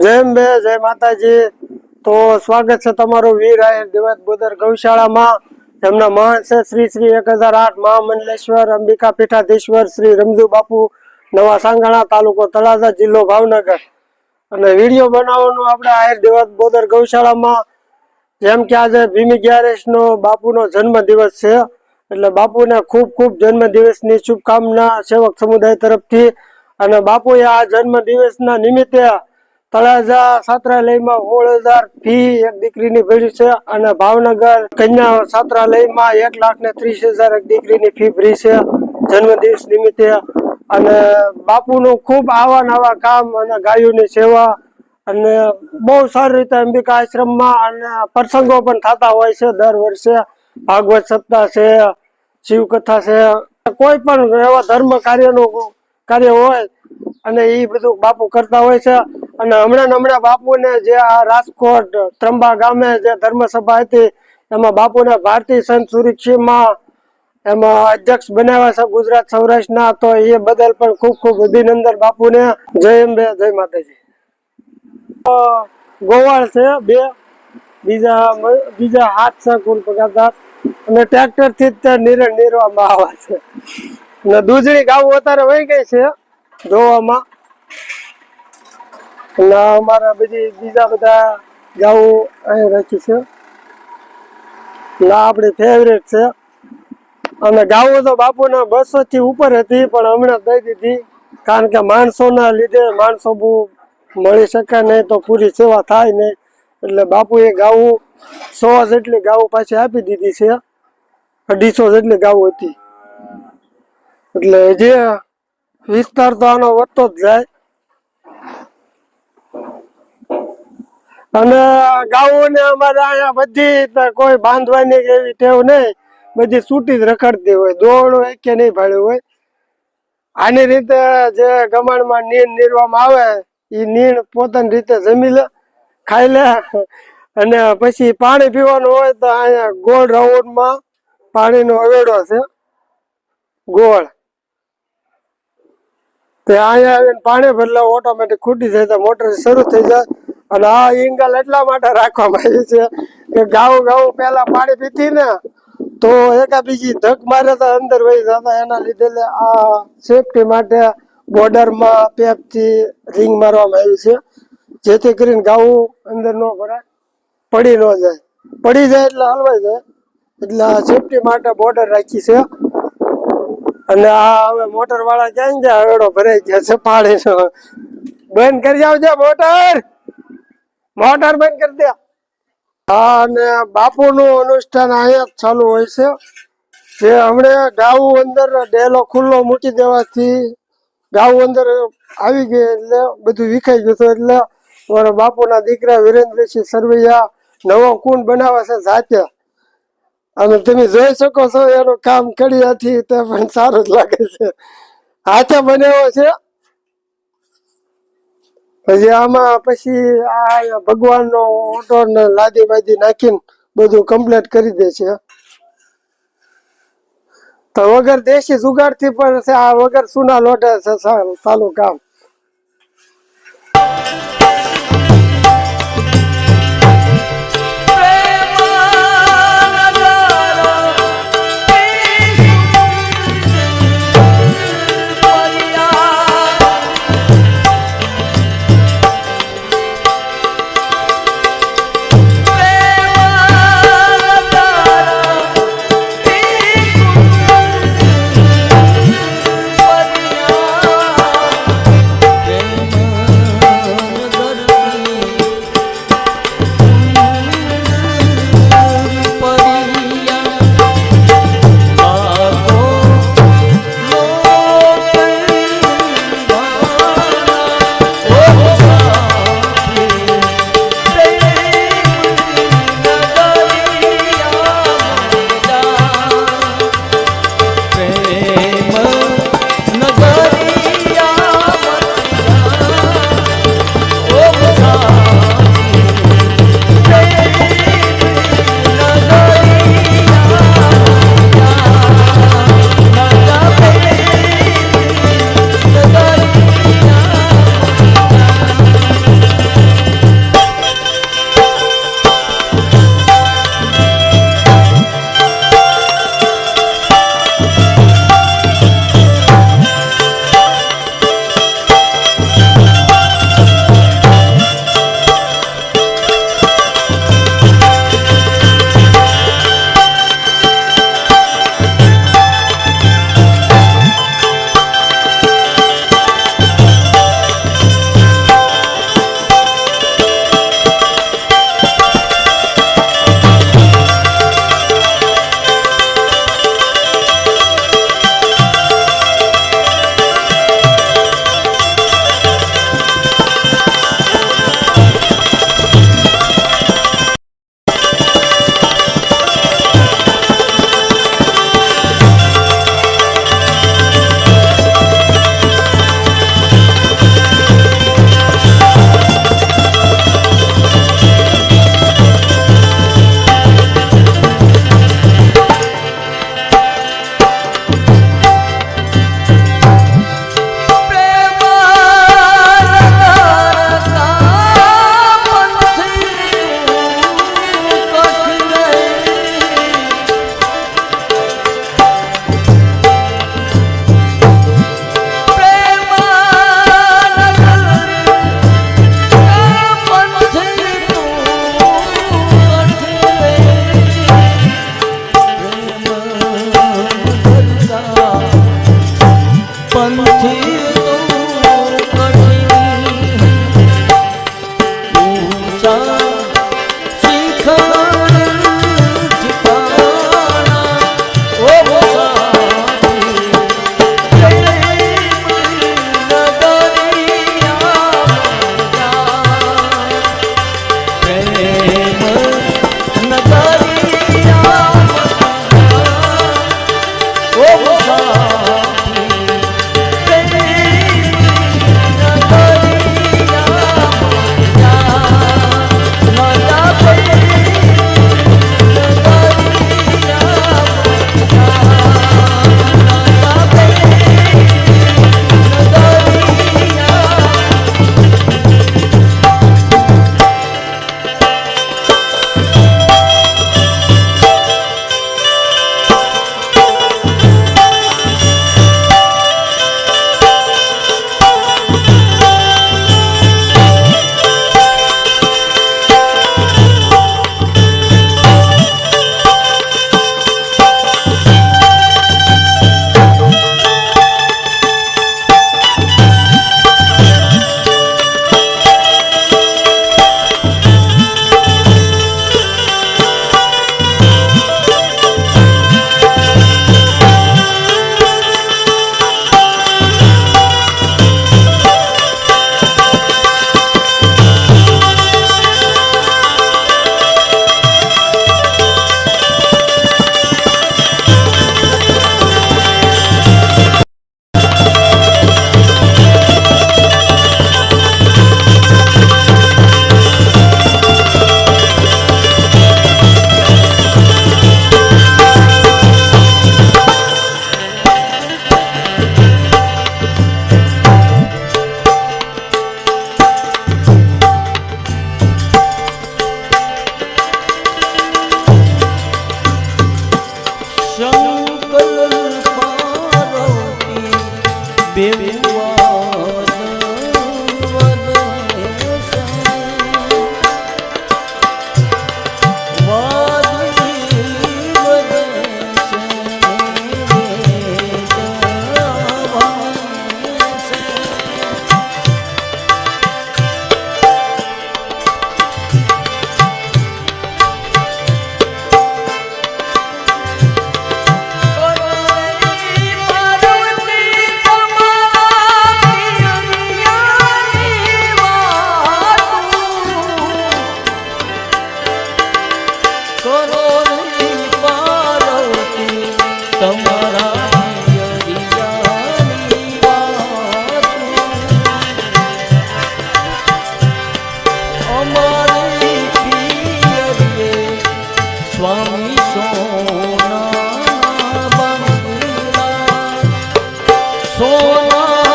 જય અંબે, જય માતાજી। તો સ્વાગત છે તમારું વીર આયર દેવાત બોદર ગૌશાળામાં। એમના મહંત છે શ્રી શ્રી 1008 મહામંડલેશ્વર અંબિકા પીઠાધીશ્વર શ્રી રમજુ બાપુ, નવા સાંગાણા, તાલુકો તળાજા, જિલ્લો ભાવનગર। અને વિડીયો બનાવવાનું આપણે આયર દેવાત બોદર ગૌશાળામાં, જેમ કે આજે ભીમી 11 નો બાપુનો જન્મ દિવસ છે, એટલે બાપુને ખૂબ ખૂબ જન્મ દિવસની શુભકામના સેવક સમુદાય તરફથી। અને બાપુએ આ જન્મ દિવસના નિમિત્તે તળાજા છાત્રાલયમાં 16,000 ફી એક દીકરીની ભરી છે, અને ભાવનગર કન્યા છાત્રાલયમાં 1,30,000 એક દીકરીની ફી ભરી છે જન્મ દિવસ નિમિત્તે। અને બાપુનું ખૂબ આવા નવા કામ અને ગાયોની સેવા અને બહુ સારી રીતે અંબિકા આશ્રમમાં અને પ્રસંગો પણ થતા હોય છે દર વર્ષે। ભાગવત સપ્તાહ છે, શિવકથા છે, કોઈ પણ એવા ધર્મ કાર્ય હોય અને એ બધું બાપુ કરતા હોય છે। અને હમણાં બાપુને જે આ રાજકોટ ત્રંબા ગામે જે ધર્મસભા હતી એમાં બાપુને ભારતીય સંત સુરક્ષામાં એમાં અધ્યક્ષ બનાવ્યા છે ગુજરાત સૌરાષ્ટ્રના। તો એ બદલ પણ ખૂબ ખૂબ અભિનંદન બાપુને। જય અંબે, જય માતાજી। ગોવાળ છે બે, બીજા હાથ છે કુલ પગારદાર, અને ટ્રેક્ટર થી જ નિરવામાં આવે છે। અને દૂધની ગાવું અત્યારે વહી ગઈ છે ધોવામાં, અને અમારા બીજા બધા ગાવું અહીં રાખી છે, આપણી ફેવરેટ છે। અને ગાવું તો બાપુને 200 થી ઉપર હતી, પણ હમણાં દઈ દીધી, કારણ કે માણસોના લીધે માણસો બહુ મળી શકે નહીં તો પૂરી સેવા થાય નહીં, એટલે બાપુએ ગાવું 100 જેટલી ગાવું પાછી આપી દીધી છે। 250 જેટલી ગાવું હતી, એટલે જે વિસ્તાર તો આનો વધતો જ જાય। અને ગાયોને અમારે અહીંયા બધી કોઈ બાંધવાની એવી ટેવ નહીં, બધી છૂટી જ રખડતી હોય, દોરડું કે નહીં ભાડ્યું હોય। આની રીતે જે ગમાણમાં નીણ નીરવામાં આવે એ નીણ પોતાની રીતે જમી લે, ખાઈ લે, અને પછી પાણી પીવાનું હોય તો અહીંયા ગોળ રાઉન્ડમાં પાણીનો અવેડો છે ગોળ, તે અહીંયા આવીને પાણી ભરલે ઓટોમેટિક ખૂટી જાય તો મોટર શરૂ થઈ જાય। અને આ એંગલ એટલા માટે રાખવામાં આવી છે કે ગાવું પેલા પાણી પીતી ને તો એકા બીજી ધક મારે તો અંદર વહી જતા, એના લીધે આ સેફટી માટે બોર્ડરમાં પેપથી રિંગ મારવામાં આવી છે, જેથી કરીને ગાવું અંદર ન ભરાય, પડી ન જાય, પડી જાય એટલે હલવાઈ જાય, એટલે આ સેફટી માટે બોર્ડર રાખી છે। અને આ હવે મોટર વાળા ક્યાં જાય, હવેડો ભરાઈ ગયા છે પાણીનો, બંધ કરી આવજો મોટર બંધ કરી દે। હા, અને બાપુનું અનુષ્ઠાન અહીંયા જ ચાલુ હોય છે, જે હમણાં ગાવું અંદર ડેલો ખુલ્લો મૂકી દેવાથી ગાવું અંદર આવી ગઈ એટલે બધું વિખાઈ ગયું હતું, એટલે મારા બાપુના દીકરા વિરેન્દ્રસિંહ સરવૈયા નવો કુંડ બનાવે છે જાતે, અને તમે જોઈ શકો છો એનું કામ કડિયાથી તે પણ સારું જ લાગે છે, હાથે બનાવ્યો છે। પછી આમાં પછી આ ભગવાનનો ઓટો ને લાદી બાદી નાખીને બધું કમ્પ્લીટ કરી દે છે। તો વગર દેશી જુગાડથી પણ છે, આ વગર સુના લોટે છે ચાલુ કામ। અમારી પિયરીએ સ્વામી સોના બંગલા સોના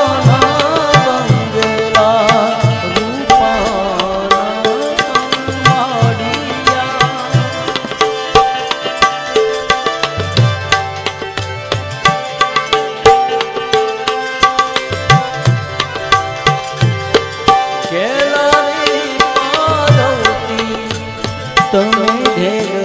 બંગલા રૂપાના માડિયા કેલારી પાર્વતી તમે ઘેર